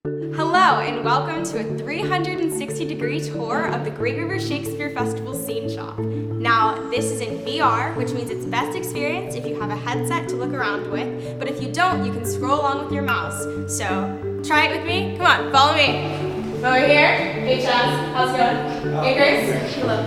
Hello and welcome to a 360-degree tour of the Great River Shakespeare Festival Scene Shop. Now, this is in VR, which means it's best experience if you have a headset to look around with, but if you don't, you can scroll along with your mouse. So, try it with me. Come on, follow me. Over here. Hey, Chaz. How's it going? Hey, Grace. Hello.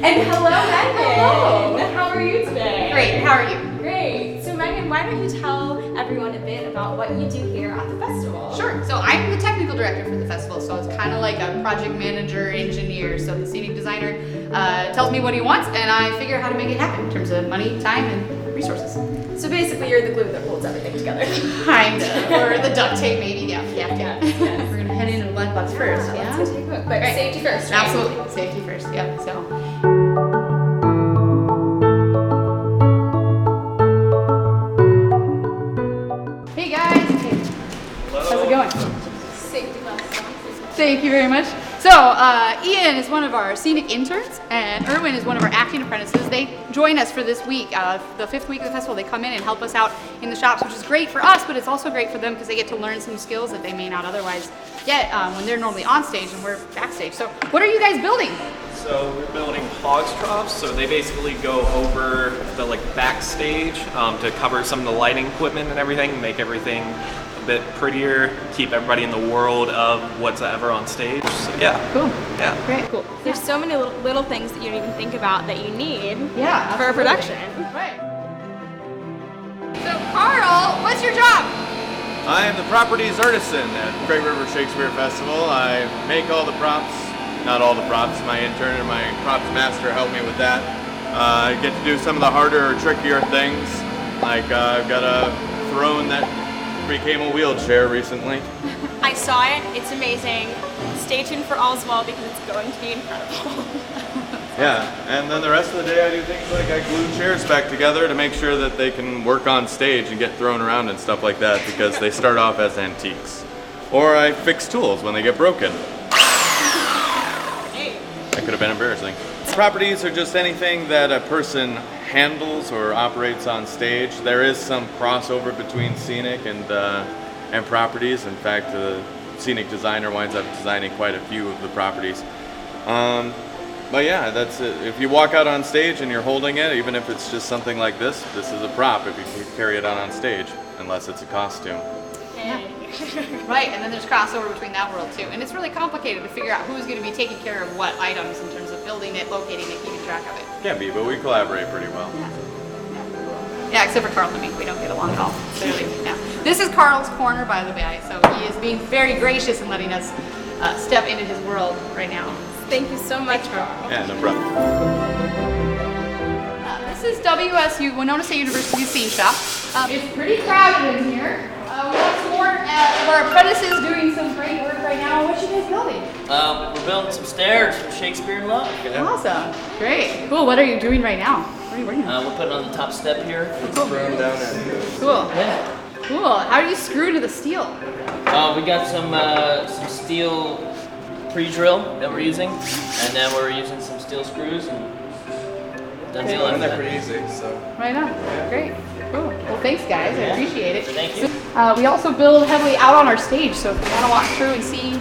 And hello, Megan. Hello. How are you today? Great. How are you? Great. So, Megan, why don't you tell everyone a bit about what you do here at the festival? Sure. So I'm the technical director for the festival, so it's kind of like a project manager, engineer. So the scenic designer tells me what he wants, and I figure out how to make it happen in terms of money, time, and resources. So basically, you're the glue that holds everything together. Kinda. Or the duct tape, maybe. Yeah. Yes. We're gonna head into the black box first. Yeah. Let's go take a look. But Right. safety first, right? Absolutely. Safety first. Yep. So. Hey guys. How's it going? Safety last. Thank you very much. So, Ian is one of our scenic interns, and Erwin is one of our acting apprentices. They join us for this week, the 5th week of the festival. They come in and help us out in the shops, which is great for us, but it's also great for them because they get to learn some skills that they may not otherwise get when they're normally on stage and we're backstage. So, what are you guys building? So we're building hogs troughs, so they basically go over the backstage to cover some of the lighting equipment and everything, make everything a bit prettier, keep everybody in the world of what's ever on stage. So yeah. Cool. Yeah. Great. Cool. There's so many little things that you don't even think about that you need Yeah. for a production. Right. So, Carl, what's your job? I am the properties artisan at Great River Shakespeare Festival. I make all the props, not all the props. My intern and my props master help me with that. I get to do some of the harder or trickier things, like I've got a throne that became a wheelchair recently. I saw it. It's amazing. Stay tuned for All's Well because it's going to be incredible. Yeah, and then the rest of the day I do things like I glue chairs back together to make sure that they can work on stage and get thrown around and stuff like that because they start off as antiques. Or I fix tools when they get broken. That could have been embarrassing. Properties are just anything that a person handles or operates on stage. There is some crossover between scenic and properties. In fact, the scenic designer winds up designing quite a few of the properties. But yeah, that's it. If you walk out on stage and you're holding it, even if it's just something like this is a prop if you carry it out on stage, unless it's a costume. Right, and then there's crossover between that world too. And it's really complicated to figure out who's going to be taking care of what items in terms of building it, locating it, keeping track of it. Can be, but we collaborate pretty well. Yeah, except for Carl and me. We don't get along at all. Clearly. Yeah. This is Carl's corner, by the way, so he is being very gracious in letting us step into his world right now. Thank you so much, Carl. Yeah, no problem. This is WSU, Winona State University Scene Shop. It's pretty crowded in here. We have some more of our apprentices doing some great work right now. What are you guys building? We're building some stairs from Shakespeare in Love. Awesome. Great. Cool. What are you doing right now? What are you working on? We're putting on the top step here. Cool. Cool. Yeah. Cool. How do you screw to the steel? We got some steel pre-drill that we're using, and then we're using some steel screws and done deal after that. pretty easy, so. Right on. Great. Cool. Well, thanks, guys. I appreciate it. Thank you. We also build heavily out on our stage, so if you want to walk through and see.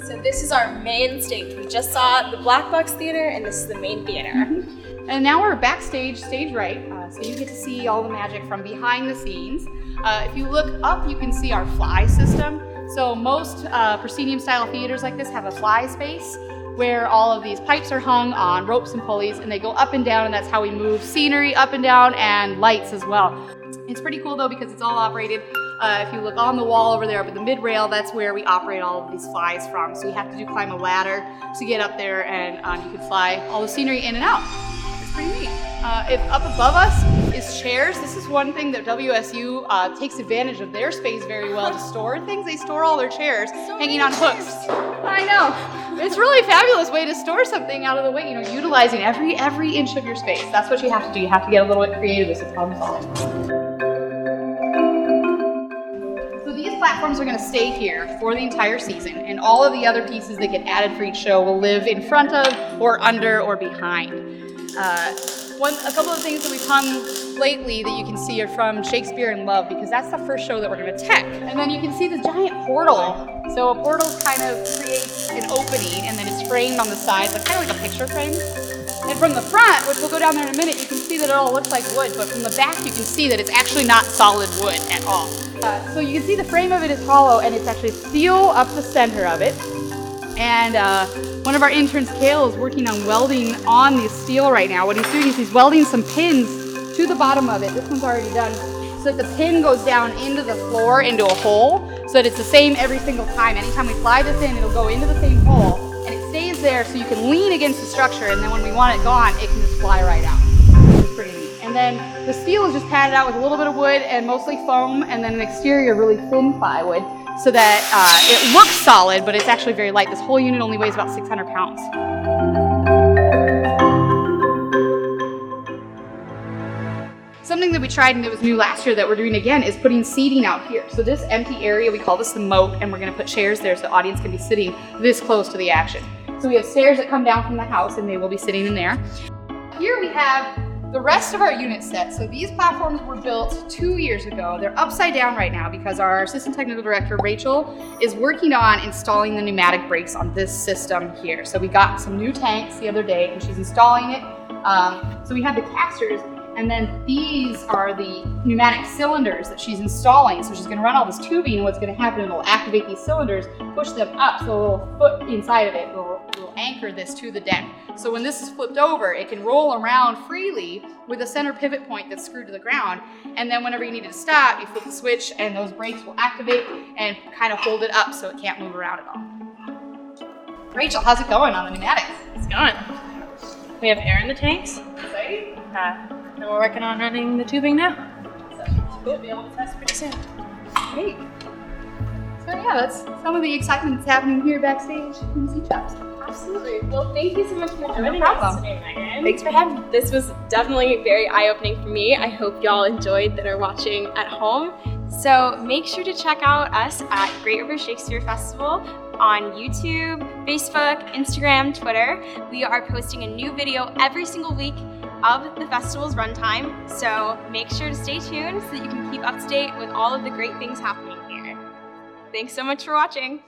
So this is our main stage. We just saw the Black Box Theater, and this is the main theater. And now we're backstage, stage right, so you get to see all the magic from behind the scenes. If you look up, you can see our fly system. So most proscenium-style theaters like this have a fly space where all of these pipes are hung on ropes and pulleys, and they go up and down, and that's how we move scenery up and down and lights as well. It's pretty cool though because it's all operated. If you look on the wall over there up at the mid-rail, that's where we operate all of these flies from. So you have to climb a ladder to get up there, and you can fly all the scenery in and out. It's pretty neat. If up above us is chairs, this is one thing that WSU takes advantage of their space very well to store things. They store all their chairs hanging on hooks. I know. It's really a fabulous way to store something out of the way, utilizing every inch of your space. That's what you have to do. You have to get a little bit creative with this problem solving. So these platforms are going to stay here for the entire season, and all of the other pieces that get added for each show will live in front of or under or behind. A couple of things that we've hung lately that you can see are from Shakespeare in Love, because that's the first show that we're going to tech. And then you can see the giant portal. So a portal kind of creates an opening, and then it's framed on the sides, like kind of like a picture frame. And from the front, which we'll go down there in a minute, you can see that it all looks like wood, but from the back you can see that it's actually not solid wood at all. So you can see the frame of it is hollow, and it's actually steel up the center of it. And one of our interns, Kale, is working on welding on the steel right now. What he's doing is he's welding some pins to the bottom of it. This one's already done. So that the pin goes down into the floor, into a hole, so that it's the same every single time. Anytime we fly this in, it'll go into the same hole, and it stays there so you can lean against the structure, and then when we want it gone, it can just fly right out. It's pretty neat. And then the steel is just padded out with a little bit of wood and mostly foam, and then an exterior really thin plywood, so that it looks solid, but it's actually very light. This whole unit only weighs about 600 pounds. Something that we tried and that was new last year that we're doing again is putting seating out here. So this empty area, we call this the moat, and we're gonna put chairs there so the audience can be sitting this close to the action. So we have stairs that come down from the house, and they will be sitting in there. Here we have the rest of our unit set. So these platforms were built 2 years ago. They're upside down right now because our assistant technical director, Rachel, is working on installing the pneumatic brakes on this system here. So we got some new tanks the other day, and she's installing it. So we have the casters, and then these are the pneumatic cylinders that she's installing. So she's gonna run all this tubing, and what's gonna happen, it'll activate these cylinders, push them up, so a little foot inside of it will anchor this to the deck. So when this is flipped over, it can roll around freely with a center pivot point that's screwed to the ground. And then whenever you need it to stop, you flip the switch, and those brakes will activate and kind of hold it up so it can't move around at all. Rachel, how's it going on the pneumatics? It's going. We have air in the tanks, Exciting. and we're working on running the tubing now. We'll be able to test pretty soon. Great. So yeah, that's some of the excitement that's happening here backstage in the Sea Chops. Absolutely. Well, thank you so much for joining No us problem. today, Megan. Thanks for having me. This was definitely very eye-opening for me. I hope y'all enjoyed that are watching at home. So make sure to check out us at Great River Shakespeare Festival on YouTube, Facebook, Instagram, Twitter. We are posting a new video every single week of the festival's runtime. So make sure to stay tuned so that you can keep up to date with all of the great things happening here. Thanks so much for watching.